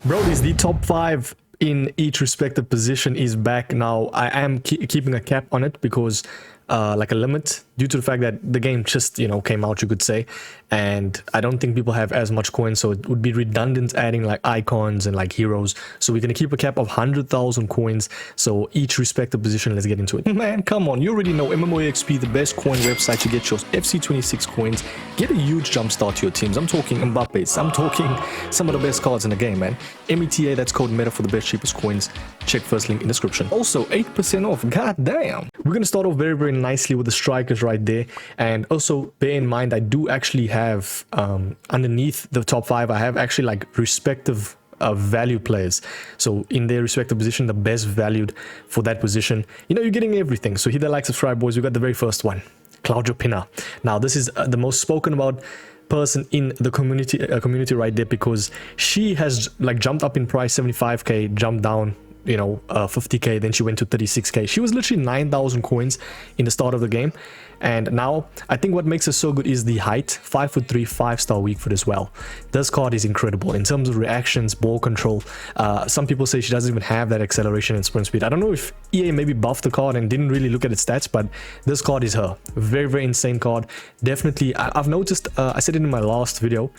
Brodies, the top 5 in each respective position is back now. I am keeping a cap on it because like a limit, due to the fact that the game just, you know, came out, you could say, and I don't think people have as much coins, so it would be redundant adding like icons and like heroes. So we're gonna keep a cap of 100,000 coins, so each respective position. Let's get into it. Man, come on, you already know MMOEXP, the best coin website to get your FC26 coins. Get a huge jump start to your teams. I'm talking Mbappe's, I'm talking some of the best cards in the game, man. META, that's code META for the best cheapest coins. Check first link in description. Also 8% off, god damn. We're gonna start off very nicely with the strikers right there, and also bear in mind I do actually have underneath the top 5 I have actually like respective value players, so in their respective position, the best valued for that position. You know, you're getting everything. So hit that like, subscribe, boys. We got the very first one, Claudio Pina. Now this is the most spoken about person in the community right there, because she has like jumped up in price, 75k, jumped down, you know, 50k, then she went to 36k. She was literally 9,000 coins in the start of the game, and now I think what makes her so good is the height. 5'3", 5-star weak foot as well. This card is incredible in terms of reactions, ball control. Some people say she doesn't even have that acceleration and sprint speed. I don't know if EA maybe buffed the card and didn't really look at its stats, but this card is her. Very insane card. Definitely, I've noticed, I said it in my last video,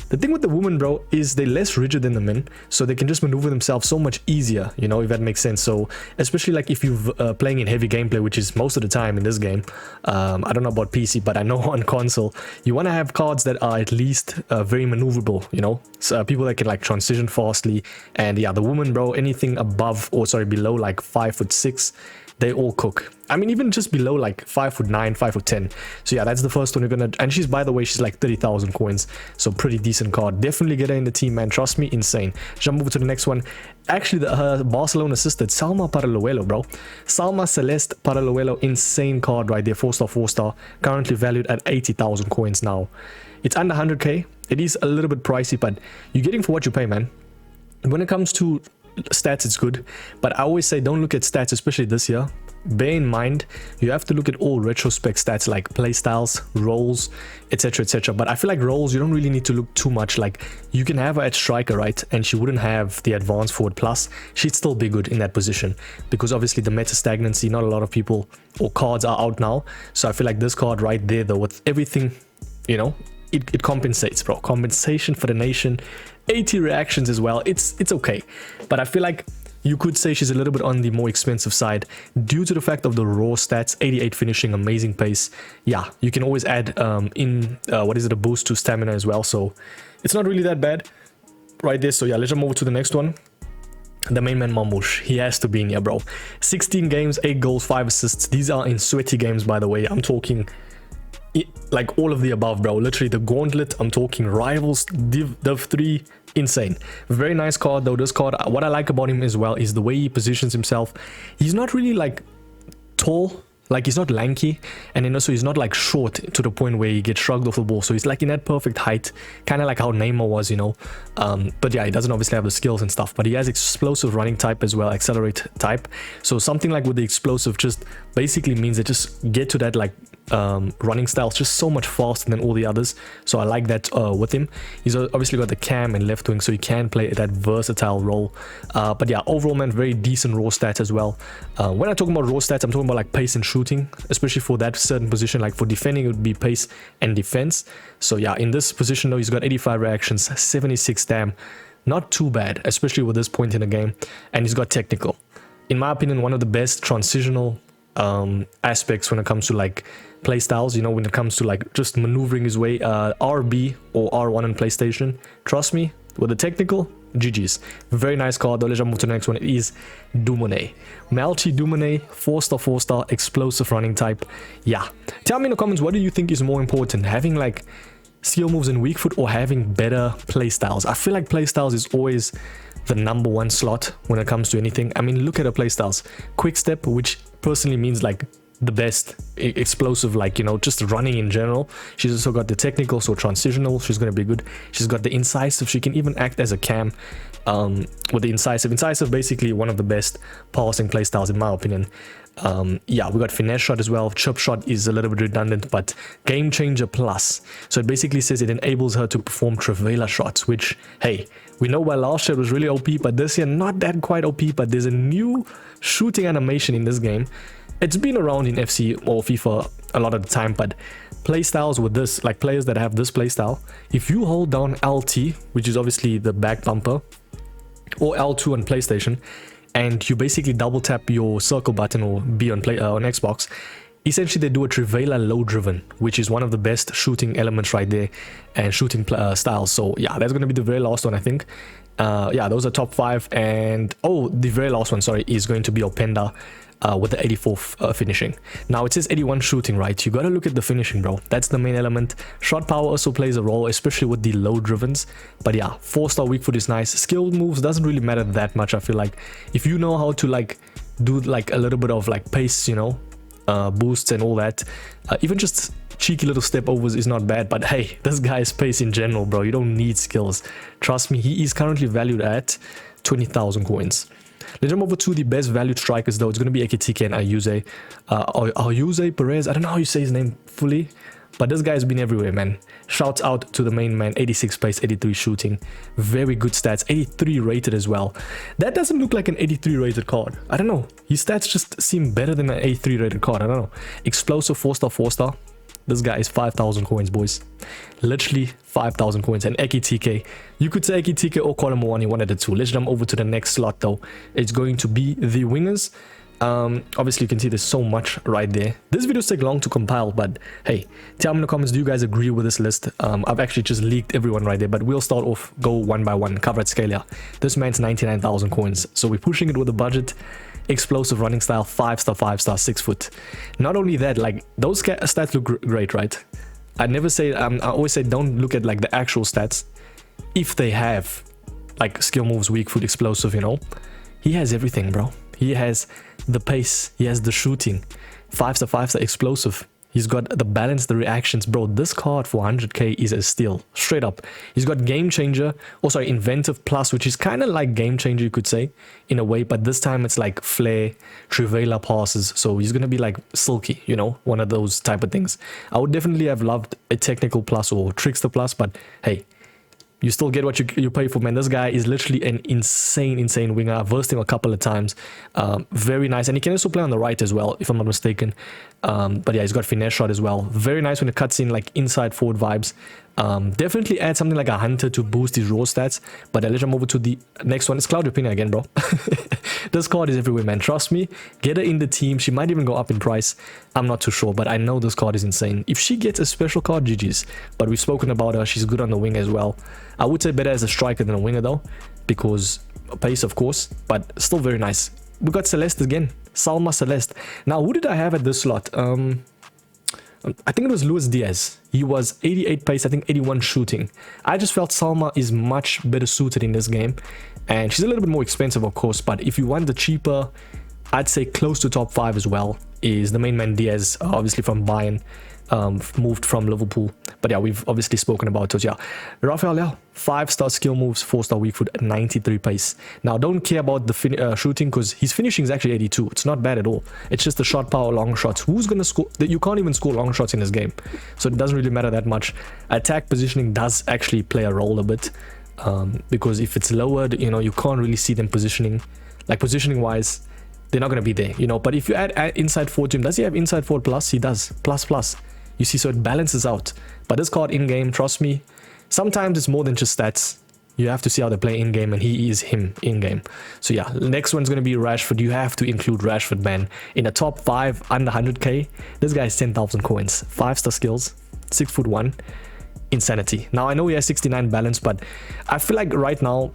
the thing with the women, bro, is they're less rigid than the men, so they can just maneuver themselves so much easier, you know, if that makes sense. So especially like if you're playing in heavy gameplay, which is most of the time in this game, I don't know about PC, but I know on console you want to have cards that are at least very maneuverable, you know, so people that can like transition fastly. And yeah, the woman, bro, anything above, or sorry, below like 5'6", they all cook. I mean, even just below like 5'9", 5'10". So yeah, that's the first one you're gonna, and she's, by the way, she's like 30,000 coins, so pretty decent card. Definitely get her in the team, man, trust me, insane. Jump over to the next one. Actually, her Barcelona assisted, Salma Paralluelo, bro. Salma Celeste Paralluelo, insane card right there, 4-star, 4-star, currently valued at 80,000 coins now. It's under 100k. It is a little bit pricey, but you're getting for what you pay, man. When it comes to stats, it's good, but I always say don't look at stats, especially this year. Bear in mind you have to look at all retrospect stats like playstyles, roles, etc. But I feel like roles, you don't really need to look too much. Like, you can have her at striker, right, and she wouldn't have the advanced forward plus, she'd still be good in that position, because obviously the meta stagnancy, not a lot of people or cards are out now. So I feel like this card right there, though, with everything, you know, it compensates, bro. Compensation for the nation. 80 reactions as well. It's okay, but I feel like you could say she's a little bit on the more expensive side due to the fact of the raw stats. 88 finishing, amazing pace. Yeah, you can always add a boost to stamina as well, so it's not really that bad right there. So yeah, let's move over to the next one. The main man Mamouche, he has to be in here, bro. 16 games, 8 goals, 5 assists. These are in sweaty games, by the way. I'm talking like all of the above, bro. Literally the gauntlet, I'm talking rivals, div 3, insane. Very nice card though. This card, what I like about him as well is the way he positions himself. He's not really like tall, like he's not lanky, and then also he's not like short to the point where he gets shrugged off the ball. So he's like in that perfect height, kind of like how Neymar was, you know. But yeah, he doesn't obviously have the skills and stuff, but he has explosive running type as well, accelerate type. So something like with the explosive just basically means that just get to that like running style just so much faster than all the others. So I like that with him. He's obviously got the cam and left wing, so he can play that versatile role. But yeah, overall, man, very decent raw stats as well. When I talk about raw stats, I'm talking about like pace and shooting, especially for that certain position. Like for defending, it would be pace and defense. So yeah, in this position though, he's got 85 reactions, 76 stam, not too bad, especially with this point in the game. And he's got technical, in my opinion, one of the best transitional aspects when it comes to like play styles, you know, when it comes to like just maneuvering his way. RB or R1 on PlayStation, trust me, with the technical, GG's. Very nice card though. Let's move to the next one. It is Dumone, Malti Dumone, 4-star, 4-star, explosive running type. Yeah, tell me in the comments, what do you think is more important, having like skill moves in weak foot or having better play styles? I feel like play styles is always the #1 slot when it comes to anything. I mean, look at her play styles. Quick step, which personally means like the best, explosive, like, you know, just running in general. She's also got the technical, so transitional, she's going to be good. She's got the incisive, she can even act as a cam with the incisive basically one of the best passing playstyles in my opinion. Yeah, we got finesse shot as well. Chip shot is a little bit redundant, but game changer plus, so it basically says it enables her to perform Trivela shots, which, hey, We know why last year it was really OP, but this year not that quite OP, but there's a new shooting animation in this game. It's been around in FC or FIFA a lot of the time, but playstyles with this, like players that have this playstyle, if you hold down LT, which is obviously the back bumper, or L2 on PlayStation, and you basically double tap your circle button or B on Xbox, essentially they do a Trivela low driven, which is one of the best shooting elements right there, and shooting styles. So yeah, that's going to be the very last one, I think. Yeah, those are top 5. And oh, the very last one, sorry, is going to be Openda with the 84th finishing. Now it says 81 shooting, right? You got to look at the finishing, bro. That's the main element. Shot power also plays a role, especially with the low drivens. But yeah, 4-star weak foot is nice. Skill moves doesn't really matter that much. I feel like if you know how to like do like a little bit of like pace, you know, boosts and all that, even just cheeky little step overs is not bad. But hey, this guy's pace in general, bro, you don't need skills. Trust me, he is currently valued at 20,000 coins. Let's jump over to the best valued strikers though. It's going to be AKTK and Ayuze. Ayuze Perez, I don't know how you say his name fully, but this guy's been everywhere, man. Shouts out to the main man. 86 pace, 83 shooting, very good stats, 83 rated as well. That doesn't look like an 83 rated card. I don't know, his stats just seem better than an 83 rated card. I don't know. Explosive 4-star 4-star. This guy is 5,000 coins, boys. Literally 5,000 coins. And AKTK, you could say AKTK or Column 1, you wanted the two. Let's jump over to the next slot though. It's going to be the wingers. Obviously you can see there's so much right there. This videos take long to compile, but hey, tell me in the comments, do you guys agree with this list? I've actually just leaked everyone right there, but we'll start off, go one by one, cover at scale. Yeah, this man's 99,000 coins, so we're pushing it with a budget. Explosive running style, 5-star 5-star 6 foot. Not only that, like those stats look great, right? I never say, I always say don't look at like the actual stats. If they have like skill moves, weak foot, explosive, you know, he has everything, bro. He has the pace, he has the shooting, 5-star 5-star explosive. He's got the balance, the reactions, bro. This card for 100k is a steal, straight up. He's got Game Changer, or sorry, Inventive Plus, which is kind of like Game Changer, you could say, in a way. But this time it's like Flare, Trivela passes. So he's going to be like Silky, you know, one of those type of things. I would definitely have loved a Technical Plus or Trickster Plus, but hey, you still get what you pay for, man. This guy is literally an insane winger. I've versed him a couple of times. Very nice. And he can also play on the right as well, if I'm not mistaken. But yeah, he's got finesse shot as well. Very nice when it cuts in like inside forward vibes. Definitely add something like a hunter to boost his raw stats. But let's jump over to the next one. It's Cloud Opinion again, bro. This card is everywhere, man. Trust me. Get her in the team. She might even go up in price. I'm not too sure, but I know this card is insane. If she gets a special card, GG's. But we've spoken about her. She's good on the wing as well. I would say better as a striker than a winger though, because pace, of course, but still very nice. We got Celeste again. Salma Celeste. Now, who did I have at this slot? I think it was Luis Diaz. He was 88 pace, I think 81 shooting. I just felt Salma is much better suited in this game. And she's a little bit more expensive, of course. But if you want the cheaper, I'd say close to top 5 as well, is the main man Diaz, obviously from Bayern. Moved from Liverpool. But yeah, we've obviously spoken about it. Yeah, Rafael, yeah, 5-star skill moves, 4-star weak foot, 93 pace. Now, don't care about the shooting, because his finishing is actually 82. It's not bad at all. It's just the shot power, long shots. Who's gonna score? You can't even score long shots in this game, so it doesn't really matter that much. Attack positioning does actually play a role a bit, because if it's lowered, you know, you can't really see them positioning. Like positioning wise, they're not going to be there, you know. But if you add inside forward to him, does he have inside forward plus? He does. Plus. You see, so it balances out. But this card in-game, trust me, sometimes it's more than just stats. You have to see how they play in-game, and he is him in-game. So yeah, next one's going to be Rashford. You have to include Rashford, man. In a top 5 under 100k, this guy has 10,000 coins. 5-star skills, 6'1", insanity. Now, I know he has 69 balance, but I feel like right now,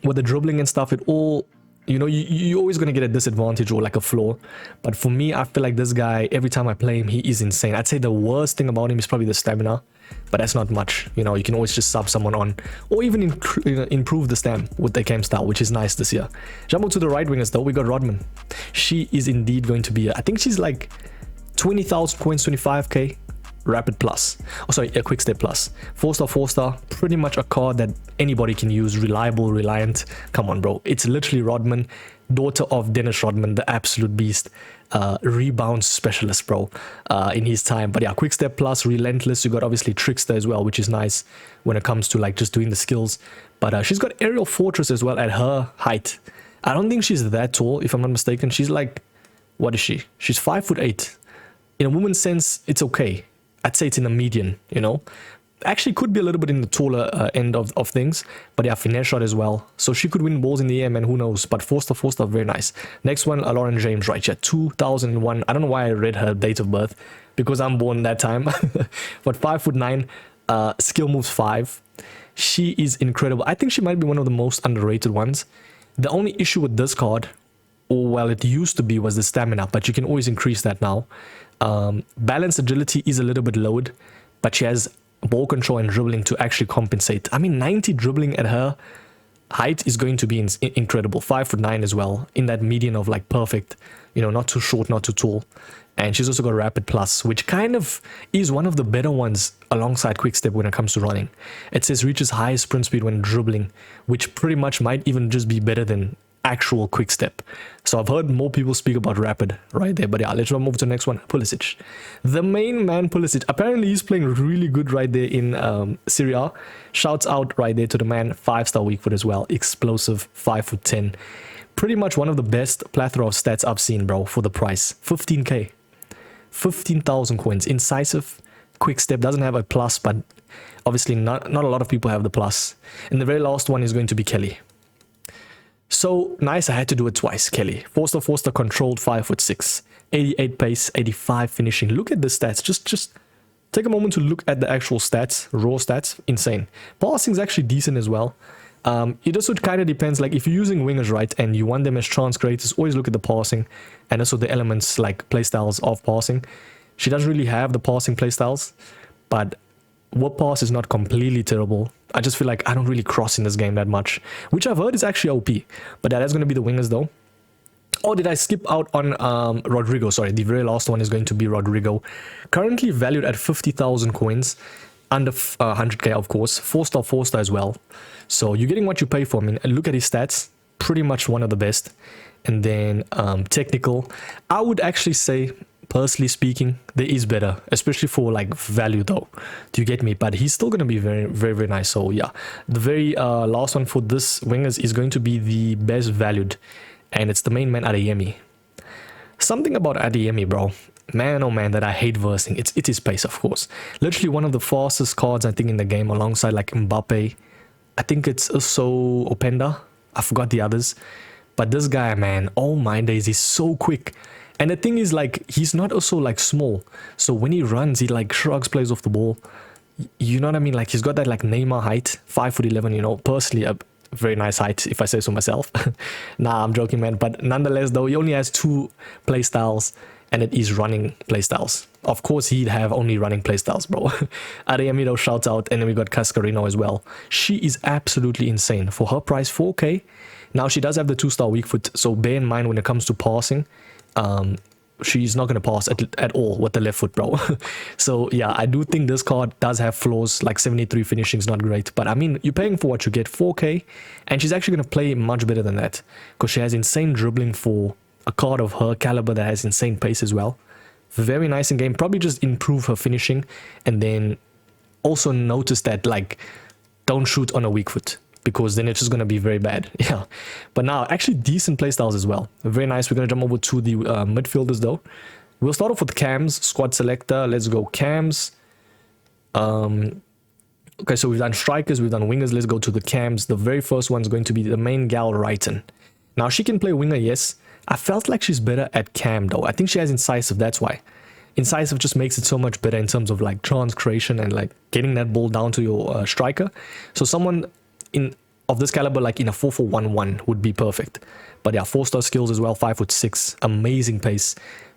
with the dribbling and stuff, it all... You know, you're always going to get a disadvantage or like a flaw. But for me, I feel like this guy, every time I play him, he is insane. I'd say the worst thing about him is probably the stamina. But that's not much. You know, you can always just sub someone on. Or even improve the stam with the cam style, which is nice this year. Jump to the right wingers though. We got Rodman. She is indeed going to be, I think she's like 20,000 coins, 25k. Rapid plus, oh sorry, a quick step plus, 4-star 4-star, pretty much a card that anybody can use. Reliable, reliant. Come on, bro, it's literally Rodman, daughter of Dennis Rodman, the absolute beast. Rebound specialist, bro, in his time. But yeah, quick step plus, relentless. You got obviously Trickster as well, which is nice when it comes to like just doing the skills. But she's got aerial fortress as well at her height. I don't think she's that tall, if I'm not mistaken. She's like, what is she? She's 5'8". In a woman's sense, it's okay. I'd say it's in the median, you know. Actually could be a little bit in the taller end of things, but yeah, finesse shot as well. So she could win balls in the air, man, who knows. But four-star, very nice. Next one, Lauren James, right here, 2001. I don't know why I read her date of birth, because I'm born that time. But 5'9", skill moves 5. She is incredible. I think she might be one of the most underrated ones. The only issue with this card, or well, it used to be, was the stamina, but you can always increase that now. Balance agility is a little bit lowered, but she has ball control and dribbling to actually compensate. I mean, 90 dribbling at her height is going to be incredible. 5'9" as well, in that median of like perfect, you know, not too short, not too tall. And she's also got rapid plus, which kind of is one of the better ones alongside quick step when it comes to running. It says reaches high sprint speed when dribbling, which pretty much might even just be better than actual quick step. So I've heard more people speak about rapid right there. But yeah, let's move to the next one. Pulisic, the main man. Pulisic, apparently he's playing really good right there in Serie A. Shouts out right there to the man. 5-star weak foot as well, explosive, 5'10". Pretty much one of the best plethora of stats I've seen, bro, for the price. 15k, 15,000 coins. Incisive, quick step, doesn't have a plus, but obviously not a lot of people have the plus. And the very last one is going to be Kelly. So nice, I had to do it twice. Kelly, 4-star controlled, 5'6", 88 pace, 85 finishing. Look at the stats. Just take a moment to look at the actual stats, raw stats. Insane. Passing is actually decent as well. It also kind of depends, like if you're using wingers, right, and you want them as chance creators, always look at the passing and also the elements like playstyles of passing. She doesn't really have the passing playstyles, but what pass is not completely terrible. I just feel like I don't really cross in this game that much, which I've heard is actually OP. But that's going to be the wingers though. Oh, did I skip out on Rodrigo? Sorry, the very last one is going to be Rodrigo. Currently valued at 50,000 coins. Under 100k, of course. 4-star as well. So you're getting what you pay for. I mean, look at his stats. Pretty much one of the best. And then technical. I would actually say, personally speaking, there is better, especially for like value though. Do you get me? But he's still going to be very nice. So yeah, the very last one for this wingers is going to be the best valued, and it's the main man Adeyemi. Something about Adeyemi, bro, man, oh man, that I hate versing. It is pace, of course. Literally one of the fastest cards I think in the game, alongside like Mbappe. I think it's also Openda. I forgot the others, but this guy, man, oh my days, he's so quick. And the thing is, like, he's not also like small, so when he runs, he like shrugs, plays off the ball. You know what I mean? Like, he's got that like Neymar height, 5'11", you know, personally a very nice height if I say so myself. Nah, I'm joking, man. But nonetheless though, he only has 2 play styles, and it is running play styles. Of course he'd have only running play styles, bro. Adeyemi though, shouts out. And then we got Cascarino as well. She is absolutely insane for her price, 4k. Now she does have the 2-star weak foot, so bear in mind when it comes to passing, she's not going to pass at all with the left foot, bro. So yeah, I do think this card does have flaws, like 73 finishing is not great, but I mean, you're paying for what you get, 4k, and she's actually going to play much better than that, because she has insane dribbling for a card of her caliber that has insane pace as well. Very nice in game. Probably just improve her finishing, and then also notice that, like, don't shoot on a weak foot, because then it's just going to be very bad. Yeah, but now actually decent playstyles as well. Very nice. We're going to jump over to the midfielders though. We'll start off with cams, squad selector. Let's go cams. Okay, so we've done strikers, we've done wingers. Let's go to the cams. The very first one is going to be the main gal, Wrighton. Now she can play winger, yes. I felt like she's better at cam though. I think she has incisive, that's why. Incisive just makes it so much better in terms of like chance creation and like getting that ball down to your striker. So someone of this caliber, like in a 4-4-1-1 would be perfect. But yeah, 4-star skills as well, 5'6", amazing pace,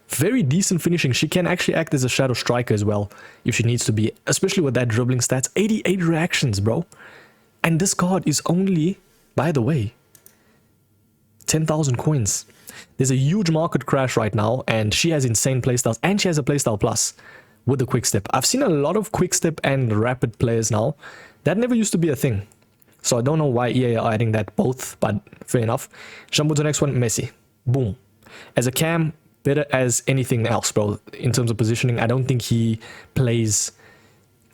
very decent finishing. She can actually act as a shadow striker as well if she needs to be, especially with that dribbling stats. 88 reactions, bro. And this card is only, by the way, 10,000 coins. There's a huge market crash right now, and she has insane playstyles, and she has a playstyle plus with the quick step. I've seen a lot of quick step and rapid players now. That never used to be a thing. So I don't know why EA are adding that both, but fair enough. Jump to the next one, Messi. Boom. As a cam, better as anything else, bro. In terms of positioning, I don't think he plays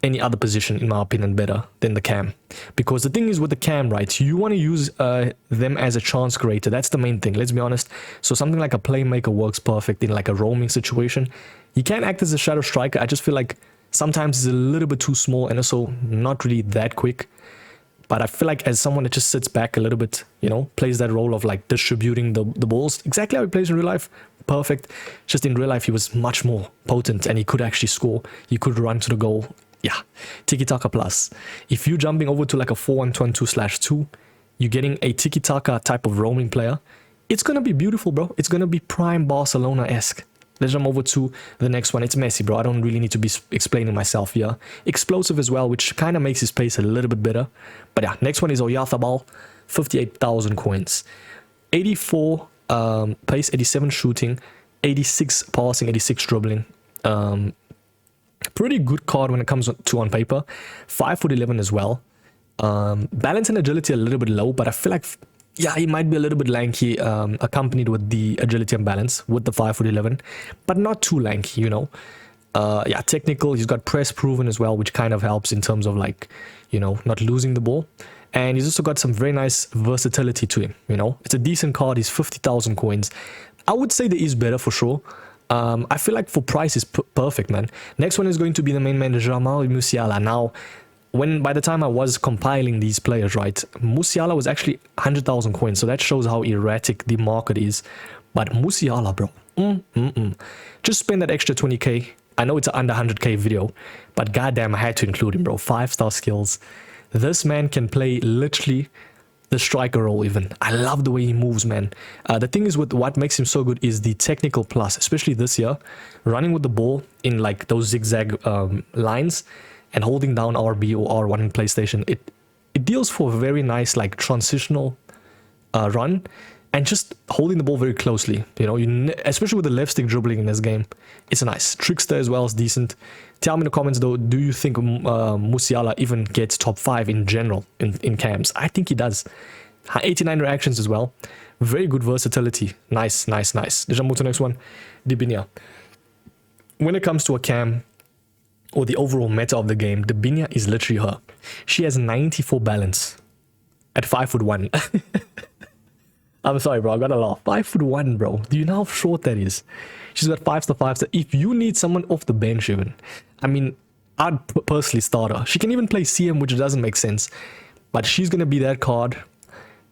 any other position, in my opinion, better than the cam. Because the thing is with the cam, right, you want to use them as a chance creator. That's the main thing, let's be honest. So something like a playmaker works perfect in like a roaming situation. You can act as a shadow striker. I just feel like sometimes it's a little bit too small and also not really that quick. But I feel like as someone that just sits back a little bit, you know, plays that role of like distributing the balls, exactly how he plays in real life, perfect. Just in real life, he was much more potent and he could actually score. He could run to the goal. Yeah, tiki-taka plus. If you're jumping over to like a 4-1-2-2/2, you're getting a tiki-taka type of roaming player. It's going to be beautiful, bro. It's going to be prime Barcelona-esque. Let's jump over to the next one. It's Messi, bro. I don't really need to be explaining myself here. Explosive as well, which kind of makes his pace a little bit better. But yeah, next one is Oyarzábal, 58,000 coins. 84 pace, 87 shooting, 86 passing, 86 dribbling. Pretty good card when it comes to on paper. 5'11" as well. Balance and agility a little bit low, but I feel like, yeah, he might be a little bit lanky, accompanied with the agility and balance with the 5'11", but not too lanky, you know. Yeah, technical. He's got press proven as well, which kind of helps in terms of like, you know, not losing the ball. And he's also got some very nice versatility to him, you know. It's a decent card. He's 50,000 coins. I would say there is better for sure. I feel like for price is perfect, man. Next one is going to be the main man, Jamal Musiala. Now, by the time I was compiling these players, right, Musiala was actually 100,000 coins. So that shows how erratic the market is. But Musiala, bro, just spend that extra 20k. I know it's an under 100k video, but goddamn, I had to include him, bro. 5-star skills. This man can play literally the striker role even. I love the way he moves, man. The thing is with what makes him so good is the technical plus, especially this year, running with the ball in like those zigzag lines and holding down RB or R1 in PlayStation. It deals for a very nice like transitional run and just holding the ball very closely. You know, especially with the left stick dribbling in this game, it's a nice. Trickster as well is decent. Tell me in the comments though, do you think Musiala even gets top 5 in general in cams? I think he does. 89 reactions as well. Very good versatility. Nice, nice, nice. Let's move to the next one. Dibinia. When it comes to a cam or the overall meta of the game, Dibinia is literally her. She has 94 balance at 5'1". I'm sorry, bro. I gotta laugh. 5'1", bro. Do you know how short that is? She's got 5-star, 5-star. If you need someone off the bench, even, I mean, I'd personally start her. She can even play CM, which doesn't make sense. But she's gonna be that card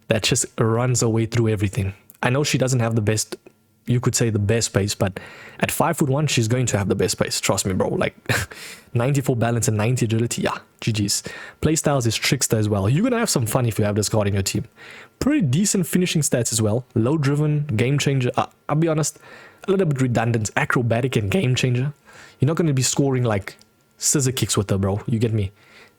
that just runs her way through everything. I know she doesn't have the best, you could say the best pace, but at 5'1", she's going to have the best pace. Trust me, bro. Like 94 balance and 90 agility. Yeah, GG's. Playstyles is Trickster as well. You're gonna have some fun if you have this card in your team. Pretty decent finishing stats as well. Low driven, game changer. I'll be honest, a little bit redundant. Acrobatic and game changer. You're not gonna be scoring like scissor kicks with her, bro. You get me?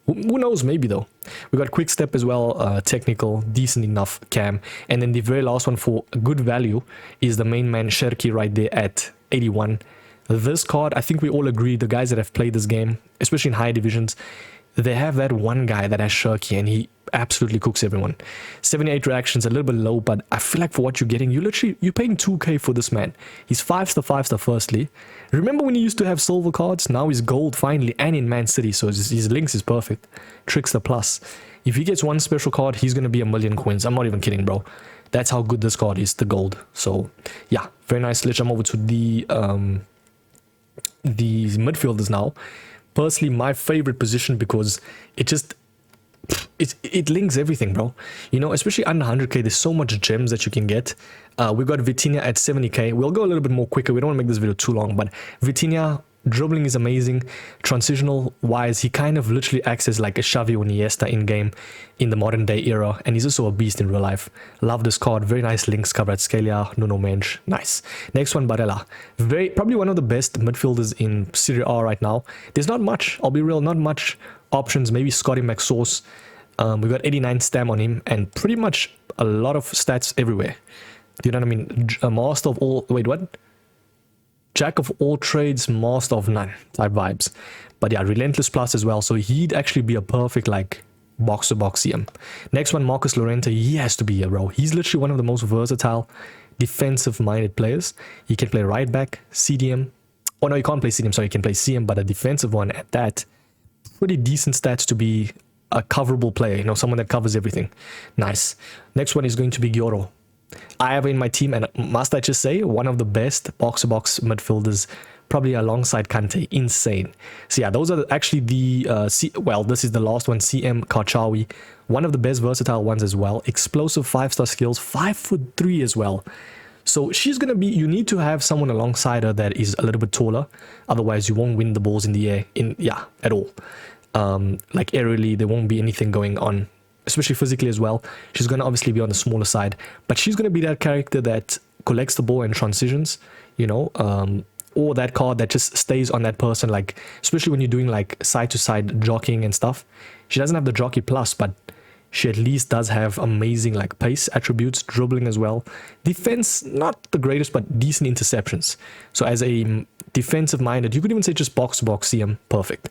Who knows, maybe though. We got quick step as well, technical, decent enough cam. And then the very last one for good value is the main man Sherky right there at 81. This card, I think we all agree, the guys that have played this game, especially in higher divisions, they have that one guy that has Sherky and he absolutely cooks everyone. 78 reactions, a little bit low, but I feel like for what you're getting, you're paying 2k for this man. He's 5-star, 5-star firstly. Remember when he used to have silver cards? Now he's gold finally and in Man City, so his links is perfect. Trickster plus. If he gets one special card, he's going to be 1,000,000 coins. I'm not even kidding, bro. That's how good this card is, the gold. So yeah, very nice. Let's jump over to the midfielders now. Personally, my favorite position because it links everything, bro. You know, especially under 100k, there's so much gems that you can get. We got Vitinha at 70k. We'll go a little bit more quicker. We don't want to make this video too long, but Vitinha, dribbling is amazing. Transitional wise, he kind of literally acts as like a Xavi or Iniesta in game in the modern day era, and he's also a beast in real life. Love this card. Very nice links cover at Scalia, Nuno Mensch. Nice. Next one, Barella. Probably one of the best midfielders in Serie A right now. There's not much, I'll be real, not much options. Maybe Scotty McSauce. We got 89 stam on him and pretty much a lot of stats everywhere. Do you know what I mean? A master of all, wait, what? Jack of all trades, master of none type vibes. But yeah, relentless plus as well. So he'd actually be a perfect like box-to-box CM. Next one, Marcus Llorente. He has to be here, bro. He's literally one of the most versatile defensive-minded players. He can play right back, CDM. Oh no, you can't play CDM, sorry, you can play CM, but a defensive one at that. pretty decent stats to be a coverable player, you know, someone that covers everything. Nice. Next one is going to be Gyoro. I have in my team, and must I just say, one of the best box-to-box midfielders, probably alongside Kante. Insane. So yeah, those are actually the, well, this is the last one, CM Karchawi. One of the best versatile ones as well. Explosive 5-star skills, 5'3" as well. So she's going to be, you need to have someone alongside her that is a little bit taller. Otherwise, you won't win the balls in the air, at all. Like aerially, there won't be anything going on, especially physically as well. She's going to obviously be on the smaller side, but she's going to be that character that collects the ball and transitions, you know, or that card that just stays on that person, like, especially when you're doing like side-to-side jockeying and stuff. She doesn't have the jockey plus, but she at least does have amazing like pace attributes, dribbling as well. Defense, not the greatest, but decent interceptions. So as a defensive-minded, you could even say just box-to-box CM, perfect.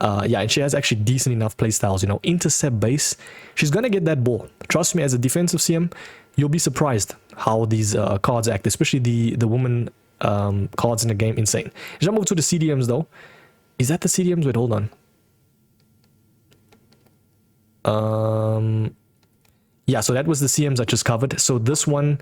Yeah, and she has actually decent enough play styles, you know, intercept base. She's going to get that ball. Trust me, as a defensive CM, you'll be surprised how these cards act, especially the woman cards in the game. Insane. Jump over to the CDMs though. Is that the CDMs? Wait, hold on. Yeah, so that was the CMs I just covered. So this one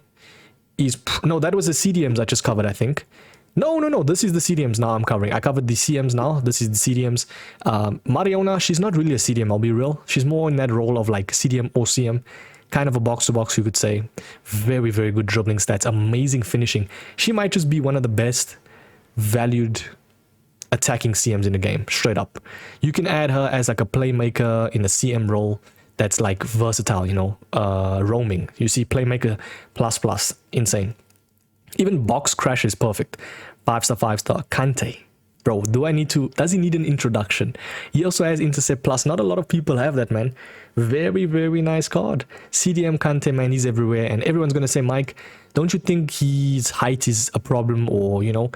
is, no, that was the CDMs I just covered, I think. No, this is the CDMs now I'm covering. I covered the CMs now. This is the CDMs. Mariona, she's not really a CDM, I'll be real. She's more in that role of like CDM or CM. Kind of a box-to-box, you could say. Very, very good dribbling stats. Amazing finishing. She might just be one of the best valued attacking CMs in the game, straight up. You can add her as like a playmaker in a CM role that's like versatile, you know, roaming. You see playmaker plus, insane. Even box crash is perfect. 5-star. Kante. Bro, does he need an introduction? He also has intercept plus. Not a lot of people have that, man. Very, very nice card. CDM Kante, man, he's everywhere. And everyone's going to say, Mike, don't you think his height is a problem, or, you know,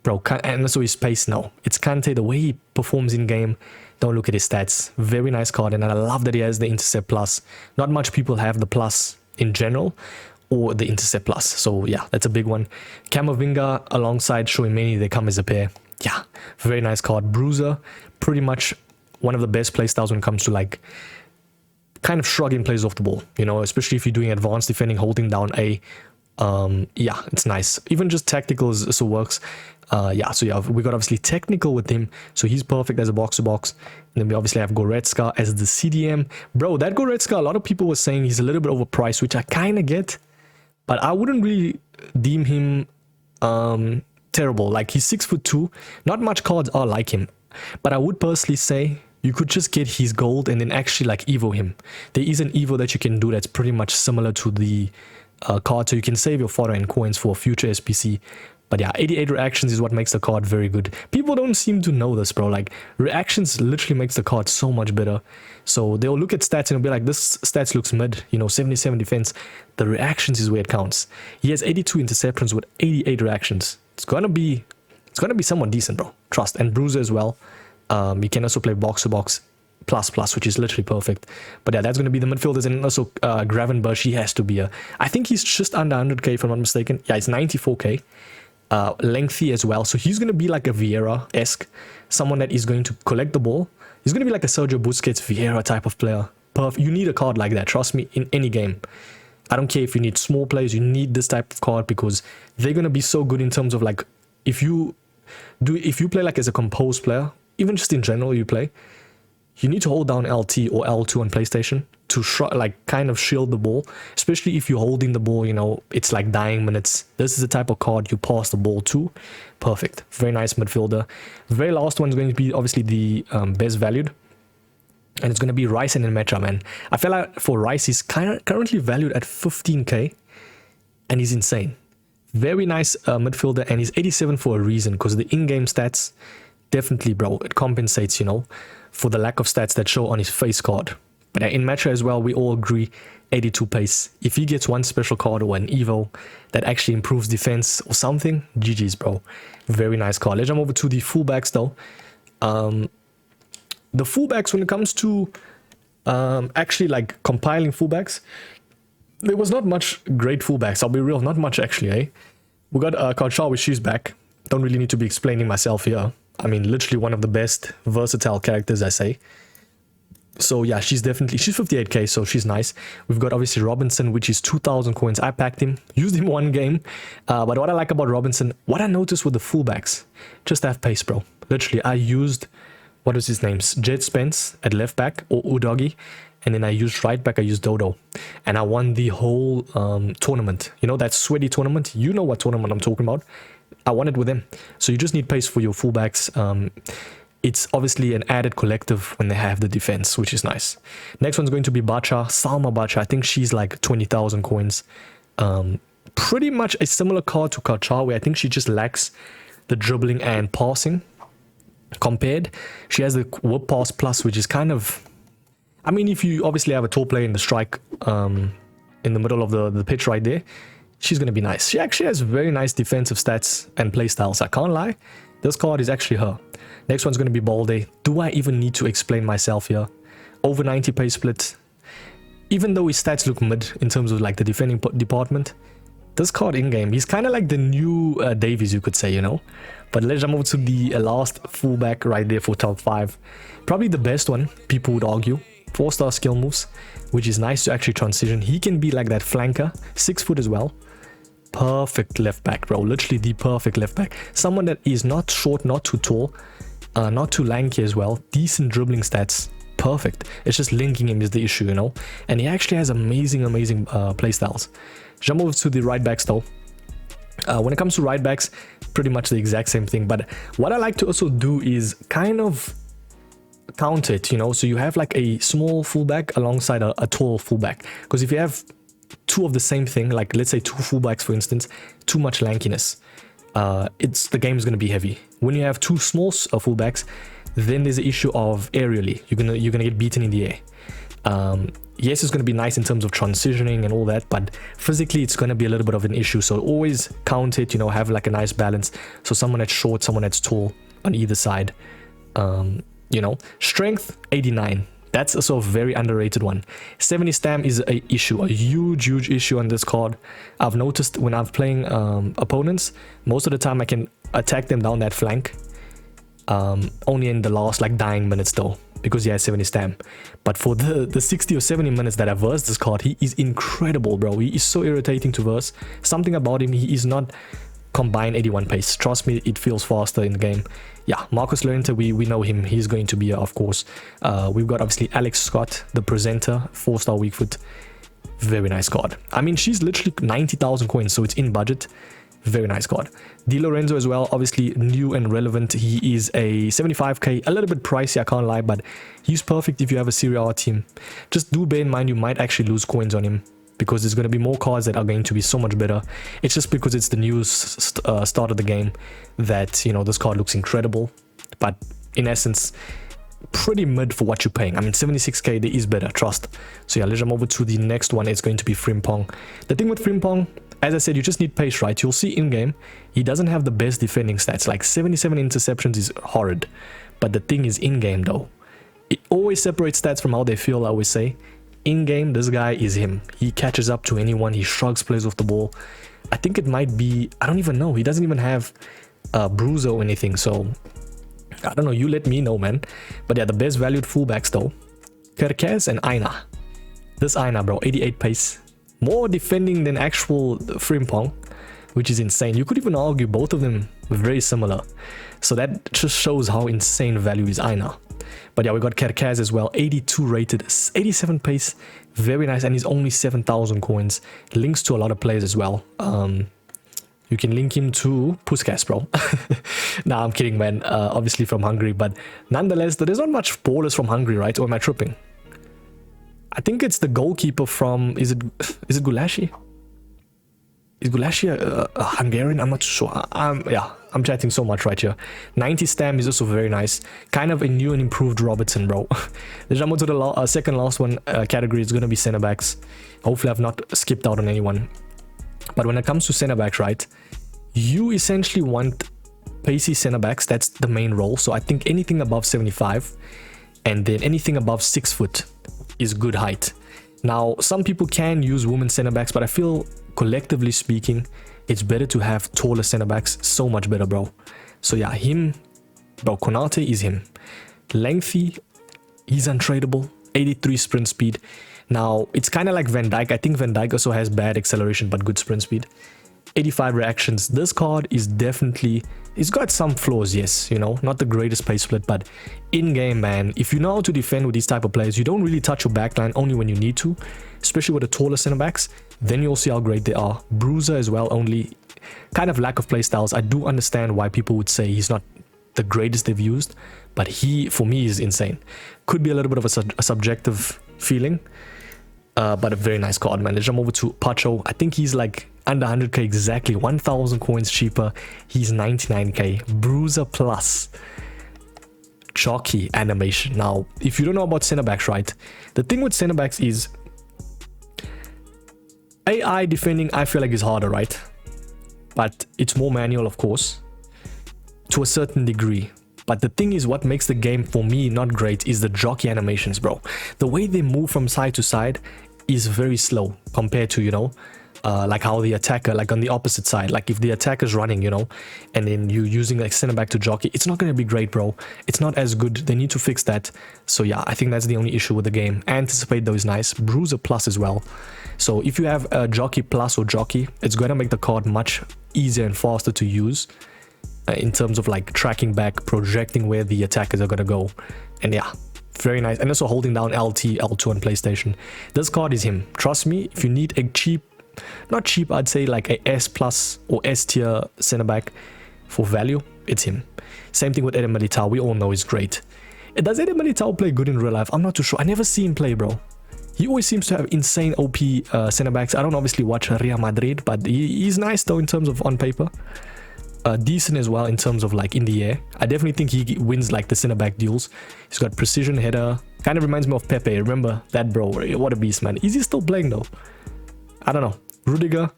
bro, and also his pace? No, it's Kante, the way he performs in game. Don't look at his stats. Very nice card, and I love that he has the intercept plus. Not much people have the plus in general, or the intercept plus. So yeah, that's a big one. Camavinga alongside Shoimeni, they come as a pair. Yeah, very nice card. Bruiser, pretty much one of the best play styles when it comes to like kind of shrugging plays off the ball, you know, especially if you're doing advanced defending, holding down A. Yeah, it's nice. Even just tactical also works. Yeah, so yeah, we got obviously technical with him, so he's perfect as a box-to-box. And then we obviously have Goretzka as the CDM. Bro, that Goretzka, a lot of people were saying he's a little bit overpriced, which I kind of get, but I wouldn't really deem him terrible. Like, he's 6'2". Not much cards are like him, but I would personally say you could just get his gold and then actually like evo him. There is an evo that you can do that's pretty much similar to the card, so you can save your fodder and coins for future SPC. But yeah, 88 reactions is what makes the card very good. People don't seem to know this, bro. Like, reactions literally makes the card so much better. So they'll look at stats and they'll be like, this stats looks mid, you know, 77 defense. The reactions is where it counts. He has 82 interceptions with 88 reactions. It's gonna be somewhat decent, bro. Trust. And Bruiser as well. You can also play box-to-box plus, which is literally perfect. But yeah, that's going to be the midfielders. And also Gravenberch, he has to be I think he's just under 100k if I'm not mistaken. Yeah, it's 94k. Lengthy as well. So he's going to be like a Vieira-esque. Someone that is going to collect the ball. He's going to be like a Sergio Busquets, Vieira type of player. You need a card like that. Trust me, in any game. I don't care if you need small players. You need this type of card because they're going to be so good in terms of like, if you play like as a composed player, even just in general you play, you need to hold down LT or L2 on PlayStation to like kind of shield the ball, especially if you're holding the ball, you know, it's like dying minutes. This is the type of card you pass the ball to. Perfect. Very nice midfielder. Very last one is going to be obviously the best valued, and it's going to be Rice and Mecha, man. I feel like for Rice, he's currently valued at 15k, and he's insane. Very nice midfielder, and he's 87 for a reason, because the in-game stats, definitely, bro, it compensates, you know, for the lack of stats that show on his face card. But in Mecha as well, we all agree, 82 pace. If he gets one special card or an Evo that actually improves defense or something, GG's, bro. Very nice card. Let's jump over to the fullbacks, though. The fullbacks, when it comes to actually like compiling fullbacks, there was not much great fullbacks. I'll be real, not much actually, eh? We got Karchawi, she's back. Don't really need to be explaining myself here. I mean, literally one of the best versatile characters, I say. So yeah, she's 58k, so she's nice. We've got obviously Robinson, which is 2,000 coins. I packed him, used him one game. But what I like about Robinson, what I noticed with the fullbacks, just have pace, bro. Literally, I used, what was his name? Jed Spence at left back, or Udogi. And then I used right back, I used Dodo. And I won the whole tournament. You know, that sweaty tournament? You know what tournament I'm talking about. I won it with them. So you just need pace for your fullbacks. It's obviously an added collective when they have the defense, which is nice. Next one's going to be Bacha, Salma Bacha. I think she's like 20,000 coins. Pretty much a similar card to Karchawi. I think she just lacks the dribbling and passing compared. She has the whip pass plus, which is kind of... I mean, if you obviously have a tall player in the strike in the middle of the pitch right there, she's going to be nice. She actually has very nice defensive stats and play styles. I can't lie. This card is actually her. Next one's going to be Balde. Do I even need to explain myself here? Over 90 pace split. Even though his stats look mid in terms of like the defending department, this card in-game, he's kind of like the new Davies, you could say, you know. But let's jump over to the last fullback right there for top 5. Probably the best one, people would argue. 4-star skill moves, which is nice to actually transition. He can be like that flanker, 6 foot as well. Perfect left back, bro. Literally the perfect left back. Someone that is not short, not too tall, not too lanky as well. Decent dribbling stats. Perfect. It's just linking him is the issue, you know. And he actually has amazing play styles. Jump over to the right backs though. When it comes to right backs, pretty much the exact same thing. But what I like to also do is kind of count it, you know. So you have like a small fullback alongside a tall fullback. Because if you have two of the same thing, like let's say two fullbacks for instance, too much lankiness, the game is going to be heavy. When you have two small fullbacks, then there's the issue of aerially you're gonna get beaten in the air. Yes, it's going to be nice in terms of transitioning and all that, but physically it's going to be a little bit of an issue. So always count it, you know, have like a nice balance. So someone that's short, someone that's tall on either side. You know, strength 89. That's also a very underrated one. 70 stam is a huge issue on this card. I've noticed when I'm playing opponents, most of the time I can attack them down that flank. Only in the last like dying minutes though, because he has 70 stam. But for the 60 or 70 minutes that I versed this card, he is incredible, bro. He is so irritating to verse. Something about him, he is not combined 81 pace. Trust me, it feels faster in the game. Yeah, Marcus Llorente, we know him. He's going to be, of course. We've got obviously Alex Scott, the presenter, 4-star weak foot. Very nice card. I mean, she's literally 90,000 coins, so it's in budget. Very nice card. Di Lorenzo as well, obviously new and relevant. He is a 75k, a little bit pricey, I can't lie, but he's perfect if you have a Serie A team. Just do bear in mind you might actually lose coins on him, because there's going to be more cards that are going to be so much better. It's just because it's the new start of the game that, you know, this card looks incredible. But in essence, pretty mid for what you're paying. I mean, 76k, there is better, trust. So yeah, let's jump over to the next one. It's going to be Frimpong. The thing with Frimpong, as I said, you just need pace, right? You'll see in-game, he doesn't have the best defending stats. Like 77 interceptions is horrid. But the thing is in-game though, it always separates stats from how they feel, I always say. In-game, this guy is him. He catches up to anyone. He shrugs plays off the ball. I think it might be... I don't even know. He doesn't even have a bruiser or anything. So, I don't know. You let me know, man. But yeah, the best valued fullbacks, though. Kerkez and Aina. This Aina, bro. 88 pace. More defending than actual Frimpong, which is insane. You could even argue both of them were very similar. So that just shows how insane value is Aina. But yeah, we got Kerkez as well, 82 rated, 87 pace, very nice, and he's only 7,000 coins. Links to a lot of players as well. You can link him to Puskas, bro. Nah, I'm kidding, man. Obviously from Hungary, but nonetheless, there's not much ballers from Hungary, right? Or am I tripping? I think it's the goalkeeper from, is it Gulashi? Is Gulashi a Hungarian? I'm not sure. Yeah, I'm chatting so much right here. 90 stam is also very nice. Kind of a new and improved Robertson, bro. Let's jump into the second last one category. It's going to be center backs. Hopefully I've not skipped out on anyone. But when it comes to center backs, right, you essentially want pacey center backs. That's the main role. So I think anything above 75 and then anything above 6 foot is good height. Now, some people can use women center backs, but I feel collectively speaking, it's better to have taller center backs. So much better, bro. So yeah, him, Bro, Konate is him. Lengthy, he's untradeable. 83 sprint speed. Now, it's kind of like Van Dijk. I think Van Dijk also has bad acceleration but good sprint speed. 85 reactions. This card is definitely... It's got some flaws, yes, you know, not the greatest pace split, but in-game, man, if you know how to defend with these type of players, you don't really touch your backline only when you need to, especially with the taller center backs, then you'll see how great they are. Bruiser as well, only kind of lack of play styles. I do understand why people would say he's not the greatest they've used, but he, for me, is insane. Could be a little bit of a subjective feeling, but a very nice card, man. Let's jump over to Pacho. I think he's like under 100k exactly, 1000 coins cheaper. He's 99k. Bruiser plus jockey animation. Now, if you don't know about center backs, right, the thing with center backs is AI defending, I feel like, is harder, right? But it's more manual, of course, to a certain degree. But the thing is, what makes the game for me not great is the jockey animations, bro. The way they move from side to side is very slow compared to, you know, like how the attacker, like on the opposite side, like if the attacker's running, you know, and then you using like center back to jockey, it's not going to be great, bro. It's not as good. They need to fix that. So yeah, I think that's the only issue with the game. Anticipate though is nice. Bruiser plus as well. So if you have a jockey plus or jockey, it's going to make the card much easier and faster to use in terms of like tracking back, projecting where the attackers are going to go. And yeah, very nice. And also holding down LT, L2 on PlayStation. This card is him. Trust me, if you need a cheap, not cheap, I'd say like a S plus or S tier center back for value, it's him. Same thing with Eden Militao. We all know he's great. Does Eden Militao play good in real life? I'm not too sure. I never see him play, bro. He always seems to have insane OP center backs. I don't obviously watch Real Madrid, but he's nice though in terms of on paper. Decent as well in terms of like in the air. I definitely think he wins like the center back duels. He's got precision header. Kind of reminds me of Pepe. Remember that, bro? What a beast, man. Is he still playing though? I don't know. Rudiger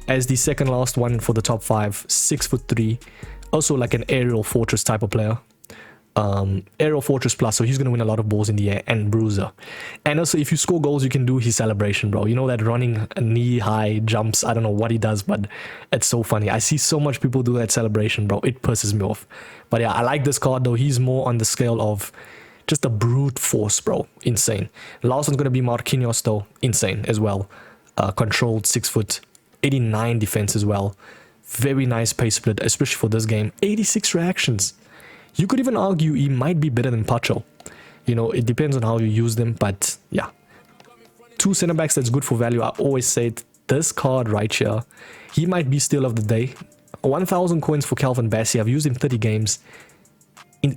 as the second last one for the top 5. 6'3". Also like an aerial fortress type of player. Aerial fortress plus, so he's going to win a lot of balls in the air. And Bruiser. And also if you score goals, you can do his celebration, bro. You know that running knee high jumps. I don't know what he does, but it's so funny. I see so much people do that celebration, bro. It pisses me off. But yeah, I like this card though. He's more on the scale of just a brute force, bro. Insane. The last one's going to be Marquinhos though. Insane as well. Controlled 6 foot, 89 defense as well. Very nice pace split, especially for this game. 86 reactions. You could even argue he might be better than Pacho. You know, it depends on how you use them, but yeah. 2 center backs that's good for value. I always say this card right here, he might be steal of the day. 1000 coins for Calvin Bassey. I've used him 30 games.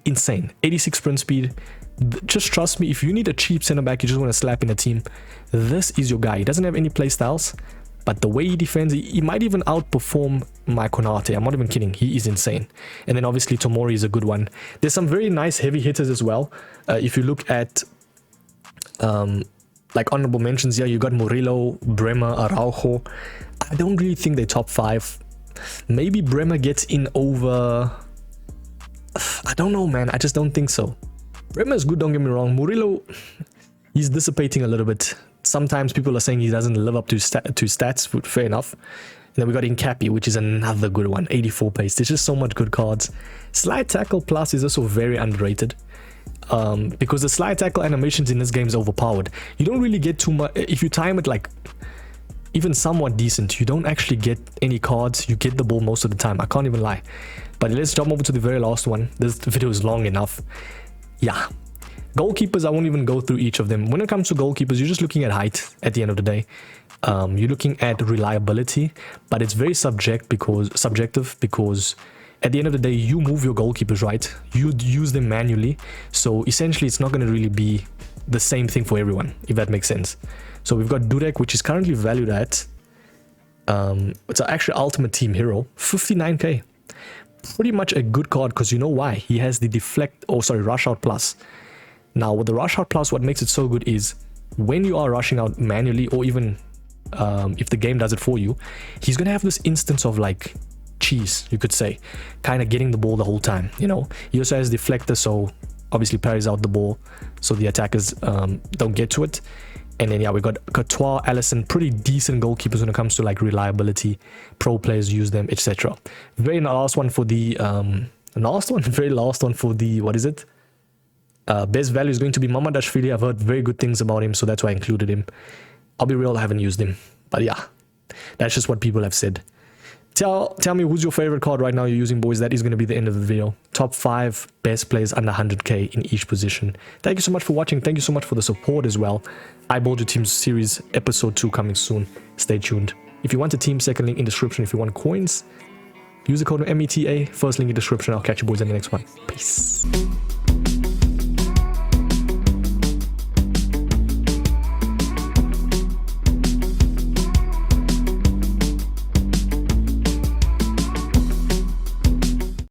Insane. 86 sprint speed. Just trust me, if you need a cheap center back, you just want to slap in a team, this is your guy. He doesn't have any play styles, but the way he defends, he might even outperform my Konate. I'm not even kidding. He is insane. And then obviously Tomori is a good one. There's some very nice heavy hitters as well. If you look at like honorable mentions here, you got Murillo, Bremer, Araujo. I don't really think they're top 5. Maybe Bremer gets in over... I don't know, man. I just don't think so. Bremer is good, don't get me wrong. Murillo, he's dissipating a little bit. Sometimes people are saying he doesn't live up to stats. Fair enough. And then we got Incapi, which is another good one. 84 pace. There's just so much good cards. Slide tackle plus is also very underrated. Because the slide tackle animations in this game is overpowered. You don't really get too much. If you time it like even somewhat decent, you don't actually get any cards. You get the ball most of the time. I can't even lie. But let's jump over to the very last one. This video is long enough. Yeah. Goalkeepers, I won't even go through each of them. When it comes to goalkeepers, you're just looking at height at the end of the day. You're looking at reliability, but it's very subjective because at the end of the day, you move your goalkeepers, right? You use them manually. So essentially, it's not going to really be the same thing for everyone, if that makes sense. So we've got Durek, which is currently valued at, it's actually Ultimate Team Hero, 59k. Pretty much a good card because you know why? He has the Rush Out Plus. Now, with the Rush Out Plus, what makes it so good is when you are rushing out manually, or even if the game does it for you, he's going to have this instance of like cheese, you could say, kind of getting the ball the whole time, you know. He also has Deflector, so obviously parries out the ball so the attackers don't get to it. And then yeah, we got Courtois, Allison, pretty decent goalkeepers when it comes to like reliability. Pro players use them, etc. Very last one for the The last one, very last one for the, what is it? Best value is going to be Mamadashvili. I've heard very good things about him, so that's why I included him. I'll be real, I haven't used him. But yeah, that's just what people have said. Tell me who's your favorite card right now you're using, boys. That is going to be the end of the video. Top 5 best players under 100k in each position. Thank you so much for watching. Thank you so much for the support as well. I Build Your Team series episode 2 coming soon. Stay tuned. If you want a team, second link in description. If you want coins, use the code META. First link in description. I'll catch you boys in the next one. Peace.